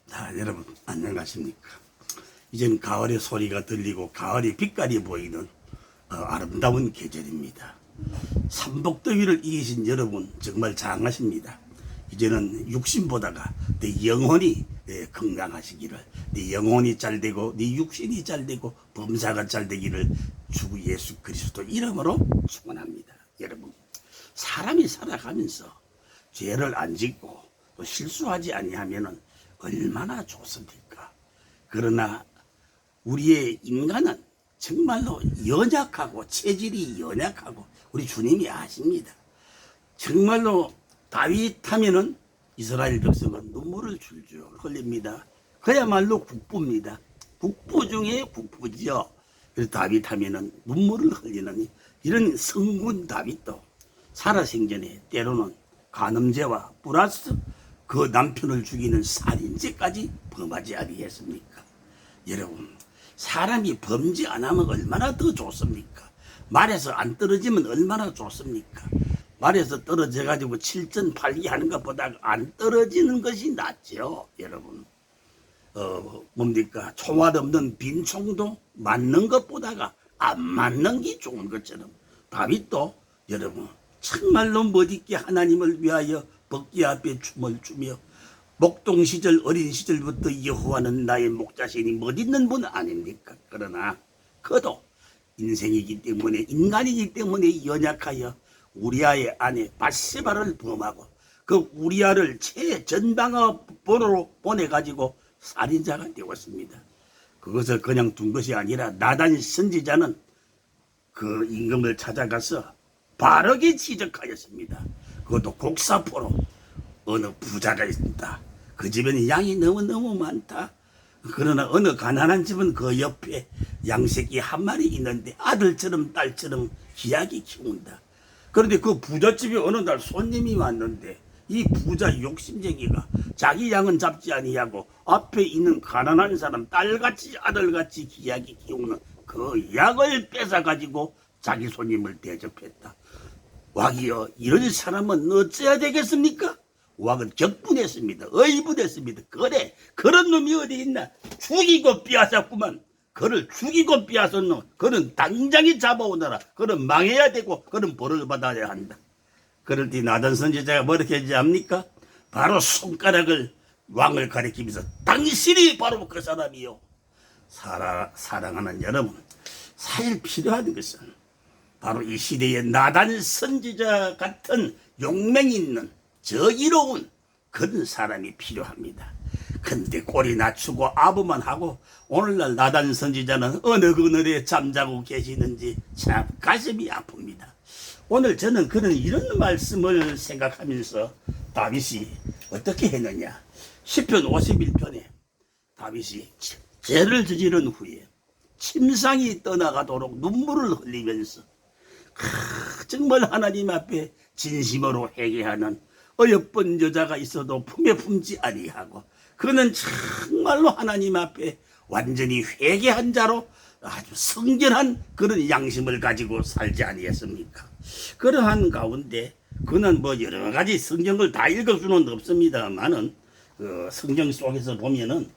자, 여러분 안녕하십니까? 이젠 가을의 소리가 들리고 가을의 빛깔이 보이는 아름다운 계절입니다. 삼복더위를 이기신 여러분 정말 장하십니다. 이제는 육신보다가 내 영혼이 건강하시기를, 내 영혼이 잘되고 내 육신이 잘되고 범사가 잘되기를 주 예수 그리스도 이름으로 축원합니다. 여러분, 사람이 살아가면서 죄를 안 짓고 또 실수하지 아니하면은 얼마나 좋습니까? 그러나 우리의 인간은 정말로 연약하고 체질이 연약하고 우리 주님이 아십니다. 정말로 다윗 하면은 이스라엘 백성은 눈물을 줄줄 흘립니다. 그야말로 국부입니다. 국부 중에 국부죠. 그래서 다윗 하면은 눈물을 흘리는 이런 성군 다윗도 살아생전에 때로는 간음죄와 플러스 그 남편을 죽이는 살인죄까지 범하지 아니했습니까? 여러분, 사람이 범죄 안 하면 얼마나 더 좋습니까? 말에서 안 떨어지면 얼마나 좋습니까? 말에서 떨어져 가지고 7전 8기 하는 것보다 안 떨어지는 것이 낫죠, 여러분. 뭡니까? 총알 없는 빈 총도 맞는 것보다가 안 맞는 게 좋은 것처럼 다윗도 여러분 정말로 멋있게 하나님을 위하여 법궤 앞에 춤을 추며 목동 시절 어린 시절부터 여호와는 나의 목자시니 멋있는 분 아닙니까? 그러나 그도 인생이기 때문에 인간이기 때문에 연약하여 우리아의 아내 바세바를 범하고 그 우리아를 최전방어 보로로 보내가지고 살인자가 되었습니다. 그것을 그냥 둔 것이 아니라 나단 선지자는 그 임금을 찾아가서 바르게 지적하였습니다. 그것도 곡사포로 어느 부자가 있다. 그 집에는 양이 너무너무 많다. 그러나 어느 가난한 집은 그 옆에 양새끼 한 마리 있는데 아들처럼 딸처럼 귀하게 키운다. 그런데 그 부잣집에 어느 날 손님이 왔는데 이 부자 욕심쟁이가 자기 양은 잡지 아니하고 앞에 있는 가난한 사람 딸같이 아들같이 귀하게 키우는 그 양을 뺏어가지고 자기 손님을 대접했다. 왕이여, 이런 사람은 어찌해야 되겠습니까? 왕은 격분했습니다. 의분했습니다. 그래, 그런 놈이 어디 있나? 죽이고 빼앗았구만. 그를 죽이고 빼앗은 놈, 그는 당장에 잡아오너라. 그는 망해야 되고 그는 벌을 받아야 한다. 그럴 때 나단 선지자가 뭐렇게 하지 압니까? 바로 손가락을 왕을 가리키면서 당신이 바로 그 사람이요. 사랑하는 여러분, 사실 필요한 것은 바로 이 시대에 나단 선지자 같은 용맹 있는 저기로운 그런 사람이 필요합니다. 근데 꼬리 낮추고 아부만 하고 오늘날 나단 선지자는 어느 그늘에 잠자고 계시는지 참 가슴이 아픕니다. 오늘 저는 이런 말씀을 생각하면서 다윗이 어떻게 했느냐. 시편 51편에 다윗이 죄를 저지른 후에 침상이 떠나가도록 눈물을 흘리면서 정말 하나님 앞에 진심으로 회개하는 어여쁜 여자가 있어도 품에 품지 아니하고 그는 정말로 하나님 앞에 완전히 회개한 자로 아주 성결한 그런 양심을 가지고 살지 아니했습니까? 그러한 가운데 그는 뭐 여러 가지 성경을 다 읽을 수는 없습니다만은 그 성경 속에서 보면은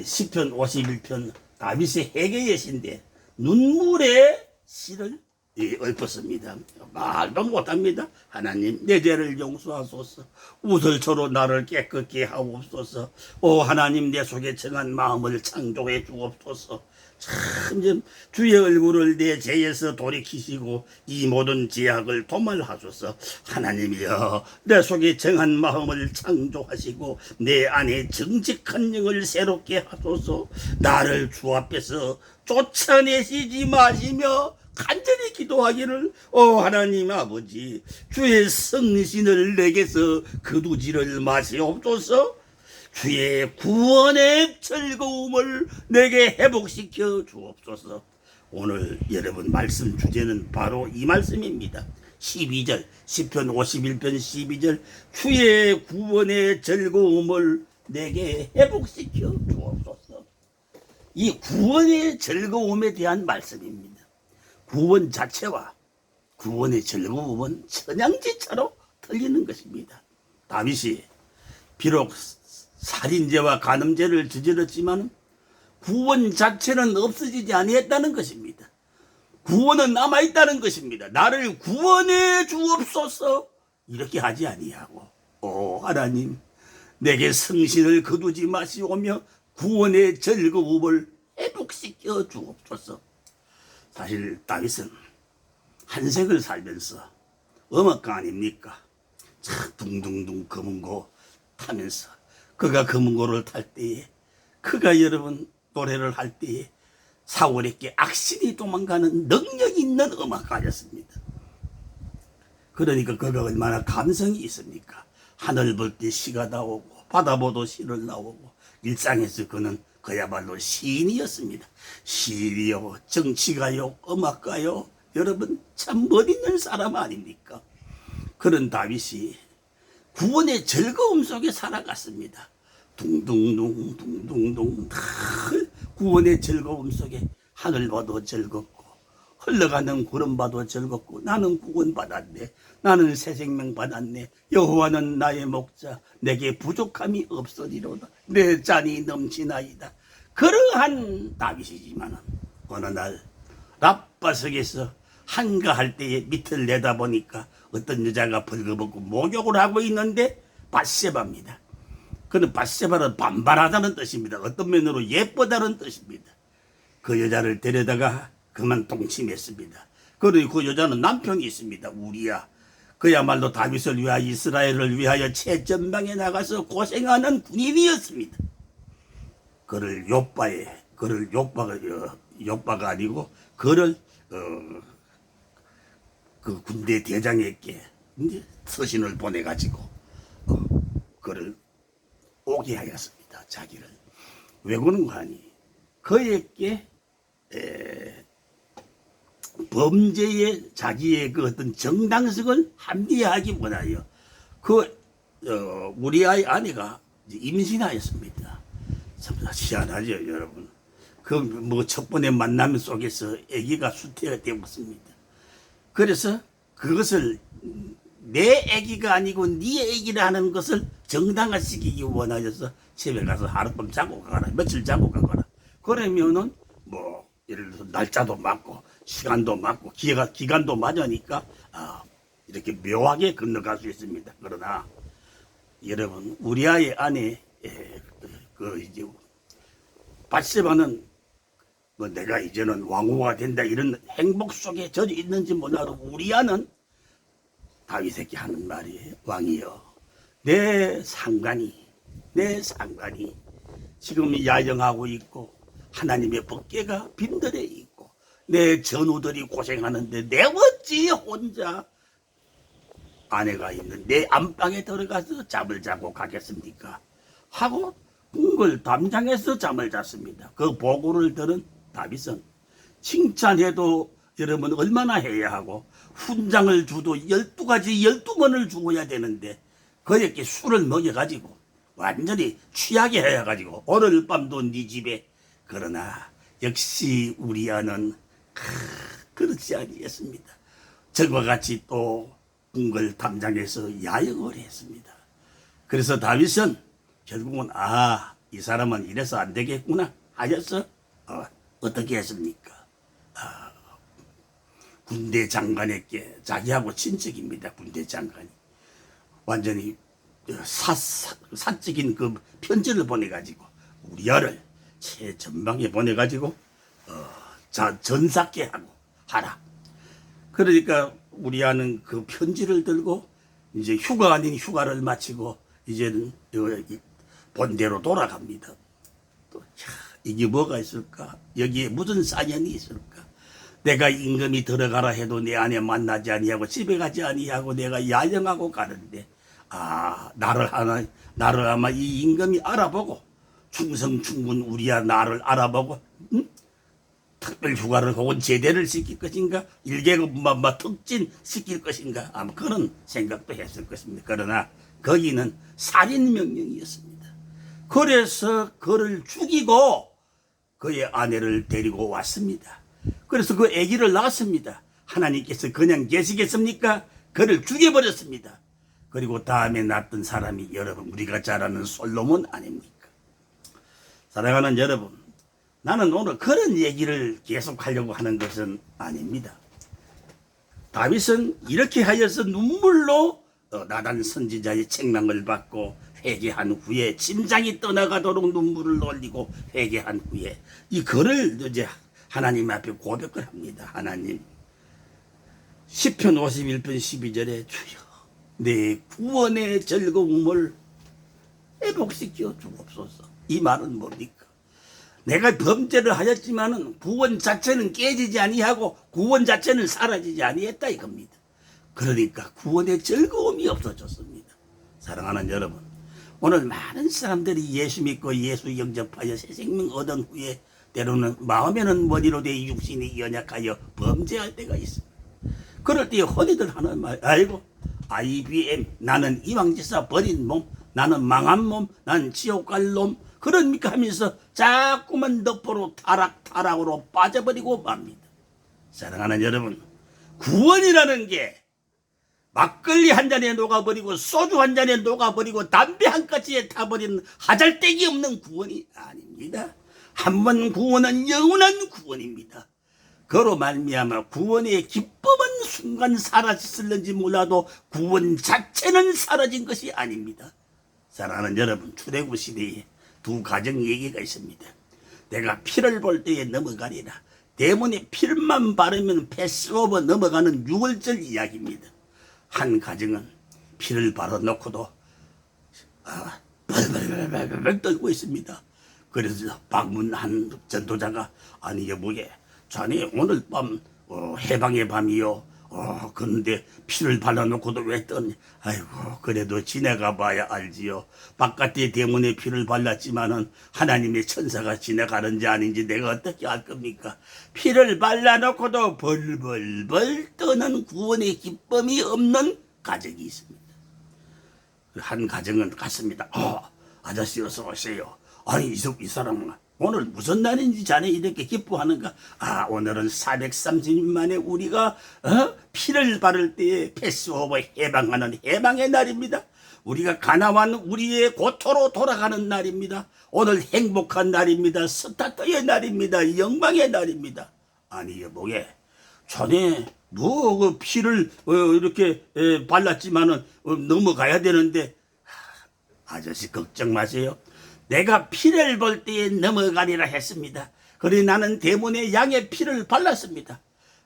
시편 51편 다윗의 회개의 시인데 눈물의 시를 읊었습니다. 말도 못합니다. 하나님, 내 죄를 용서하소서. 우슬초로 나를 깨끗게 하옵소서. 오 하나님, 내 속에 정한 마음을 창조해 주옵소서. 참 주의 얼굴을 내 죄에서 돌이키시고 이 모든 죄악을 도말하소서. 하나님이여, 내 속에 정한 마음을 창조하시고 내 안에 정직한 영을 새롭게 하소서. 나를 주 앞에서 쫓아내시지 마시며 간절히 기도하기를 하나님 아버지, 주의 성신을 내게서 거두지를 마시옵소서. 주의 구원의 즐거움을 내게 회복시켜 주옵소서. 오늘 여러분 말씀 주제는 바로 이 말씀입니다. 12절 시편 51편 12절 주의 구원의 즐거움을 내게 회복시켜 주옵소서. 이 구원의 즐거움에 대한 말씀입니다. 구원 자체와 구원의 즐거움은 천양지차로 틀리는 것입니다. 다윗이 비록 살인죄와 간음죄를 저질렀지만 구원 자체는 없어지지 아니했다는 것입니다. 구원은 남아있다는 것입니다. 나를 구원해 주옵소서 이렇게 하지 아니하고 오 하나님 내게 성신을 거두지 마시오며 구원의 즐거움을 회복시켜 주옵소서. 사실 다윗은 한생을 살면서 음악가 아닙니까? 차 둥둥둥 검은고 타면서 그가 검은고를 탈 때에 그가 여러분 노래를 할 때에 사울에게 악신이 도망가는 능력 있는 음악가였습니다. 그러니까 그가 얼마나 감성이 있습니까? 하늘 볼 때 시가 나오고 바다 보도 시를 나오고 일상에서 그는 그야말로 시인이었습니다. 시인이요, 정치가요, 음악가요, 여러분 참 멋있는 사람 아닙니까? 그런 다윗이 구원의 즐거움 속에 살아갔습니다. 둥둥둥 둥둥둥 구원의 즐거움 속에 하늘 봐도 즐겁고 흘러가는 구름 봐도 즐겁고 나는 구원 받았네. 나는 새 생명 받았네. 여호와는 나의 목자 내게 부족함이 없으리로다. 내 잔이 넘치나이다. 그러한 다윗이지만 어느 날 랍바석에서 한가할 때에 밑을 내다보니까 어떤 여자가 벌거벗고 목욕을 하고 있는데 밧세바입니다. 그는 밧세바는 반발하다는 뜻입니다. 어떤 면으로 예쁘다는 뜻입니다. 그 여자를 데려다가 그만 동침했습니다. 그리고 그 여자는 남편이 있습니다. 우리야. 그야말로 다윗을 위하여 이스라엘을 위하여 최전방에 나가서 고생하는 군인이었습니다. 그를 욥바가 아니고 그를 그 군대 대장에게 이제 서신을 보내가지고 그를 오게 하였습니다. 자기를 왜 그런가 하니 그에게 범죄에 자기의 그 어떤 정당성을 합리화하기보다요 우리아의 아내가 임신하였습니다. 참 희한하죠, 여러분. 그 뭐 첫 번의 만남 속에서 아기가 수태가 되었습니다. 그래서 그것을 내 아기가 아니고 네 아기라는 것을 정당화시키기 원하여서 집에 가서 하룻밤 자고 가거라, 며칠 자고 가거라. 그러면은 뭐 예를 들어서 날짜도 맞고 시간도 맞고 기간도 맞으니까 이렇게 묘하게 건너갈 수 있습니다. 그러나 여러분 우리아의 아내 이제 밧세바는 뭐 내가 이제는 왕후가 된다 이런 행복 속에 젖어 있는지 몰라도 우리아는 다윗에게 하는 말이에요. 왕이여 내 상관이 지금 야영하고 있고 하나님의 법궤가 빈들에 있고 내 전우들이 고생하는데 내 어찌 혼자 아내가 있는 내 안방에 들어가서 잠을 자고 가겠습니까? 하고 궁궐 담장에서 잠을 잤습니다. 그 보고를 들은 다윗은 칭찬해도 여러분 얼마나 해야 하고 훈장을 주도 12가지 12번을 주어야 되는데 그에게 술을 먹여가지고 완전히 취하게 해가지고 오늘 밤도 네 집에 그러나 역시 우리아는 그렇지 아니했습니다. 저와 같이 또 궁궐 담장에서 야영을 했습니다. 그래서 다윗은 결국은 이 사람은 이래서 안 되겠구나 하여서 어떻게 했습니까? 군대 장관에게 자기하고 친척입니다. 군대 장관이 완전히 사적인 그 편지를 보내가지고 우리아를 최전방에 보내가지고 전사께 하고 하라. 그러니까 우리아는 그 편지를 들고 이제 휴가 아닌 휴가를 마치고 이제는 본대로 돌아갑니다. 또 이게 뭐가 있을까? 여기에 무슨 사연이 있을까? 내가 임금이 들어가라 해도 내 안에 만나지 아니하고 집에 가지 아니하고 내가 야영하고 가는데 나를 아마 이 임금이 알아보고 충성충군 우리야 나를 알아보고 특별 휴가를 혹은 제대를 시킬 것인가 일개급만 특진 시킬 것인가 아마 그런 생각도 했을 것입니다. 그러나 거기는 살인명령이었습니다. 그래서 그를 죽이고 그의 아내를 데리고 왔습니다. 그래서 그 아기를 낳았습니다. 하나님께서 그냥 계시겠습니까? 그를 죽여버렸습니다. 그리고 다음에 낳던 사람이 여러분 우리가 잘 아는 솔로몬 아닙니까? 사랑하는 여러분, 나는 오늘 그런 얘기를 계속하려고 하는 것은 아닙니다. 다윗은 이렇게 하여서 눈물로 나단 선지자의 책망을 받고 회개한 후에 심장이 떠나가도록 눈물을 흘리고 회개한 후에 이 글을 이제 하나님 앞에 고백을 합니다. 하나님, 시편 51편 12절에 주여 내 구원의 즐거움을 회복시켜 주옵소서. 이 말은 뭡니까? 내가 범죄를 하였지만은 구원 자체는 깨지지 아니하고 구원 자체는 사라지지 아니했다 이겁니다. 그러니까 구원의 즐거움이 없어졌습니다. 사랑하는 여러분, 오늘 많은 사람들이 예수 믿고 예수 영접하여 새 생명 얻은 후에 때로는 마음에는 머리로 돼 육신이 연약하여 범죄할 때가 있습니다. 그럴 때 흔히들 하는 말, 아이고 IBM, 나는 이왕지사 버린 몸, 나는 망한 몸, 나는 지옥 갈 놈, 그러니까 하면서 자꾸만 너포로 타락으로 빠져버리고 맙니다. 사랑하는 여러분, 구원이라는 게 막걸리 한 잔에 녹아버리고 소주 한 잔에 녹아버리고 담배 한 가지에 타버리는 하잘데기 없는 구원이 아닙니다. 한 번 구원은 영원한 구원입니다. 그로 말미암아 구원의 기쁨은 순간 사라졌을는지 몰라도 구원 자체는 사라진 것이 아닙니다. 사랑하는 여러분, 출애굽 시대에 두 가정 얘기가 있습니다. 내가 피를 볼 때에 넘어가리라. 대문에 피만 바르면 패스오버 넘어가는 6월절 이야기입니다. 한 가정은 피를 바르놓고도 벌벌 떨고 있습니다. 그래서 방문한 전도자가 아니 여보게, 자네 오늘 밤 해방의 밤이요. 그런데 피를 발라놓고도 왜 떠니? 아이고, 그래도 지나가 봐야 알지요. 바깥에 대문에 피를 발랐지만은 하나님의 천사가 지나가는지 아닌지 내가 어떻게 알 겁니까? 피를 발라놓고도 벌벌벌 떠는 구원의 기쁨이 없는 가정이 있습니다. 한 가정은 갔습니다. 아저씨 어서 오세요. 아니 이 사람은 오늘 무슨 날인지 자네 이렇게 기뻐하는가? 오늘은 430년 만에 우리가 피를 바를 때에 패스오버 해방하는 해방의 날입니다. 우리가 가나안 우리의 고토로 돌아가는 날입니다. 오늘 행복한 날입니다. 스타트의 날입니다. 영광의 날입니다. 아니 여보게, 자네 그 피를 이렇게 발랐지만은 넘어가야 되는데, 아저씨 걱정 마세요. 내가 피를 볼 때에 넘어가리라 했습니다. 그래 나는 대문에 양의 피를 발랐습니다.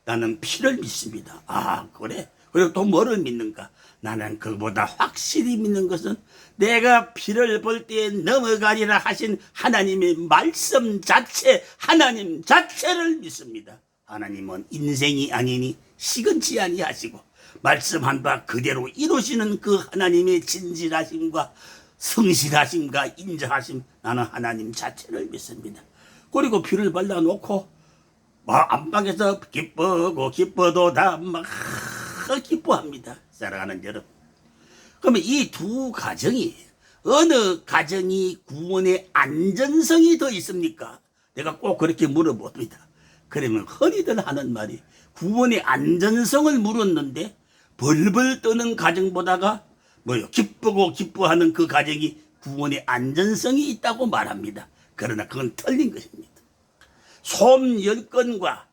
나는 피를 믿습니다. 그래? 그리고 또 뭐를 믿는가? 나는 그보다 확실히 믿는 것은 내가 피를 볼 때에 넘어가리라 하신 하나님의 말씀 자체, 하나님 자체를 믿습니다. 하나님은 인생이 아니니 시건치 아니하시고 말씀한 바 그대로 이루시는 그 하나님의 진실하심과 성실하심과 인자하심, 나는 하나님 자체를 믿습니다. 그리고 피를 발라놓고 안방에서 기뻐도 다 막 기뻐합니다. 사랑하는 여러분, 그러면 이 두 가정이 어느 가정이 구원의 안전성이 더 있습니까? 내가 꼭 그렇게 물어봅니다. 그러면 흔히들 하는 말이 구원의 안전성을 물었는데 벌벌 떠는 가정보다가 기뻐하는 그 가정이 구원의 안전성이 있다고 말합니다. 그러나 그건 틀린 것입니다. 솜 10건과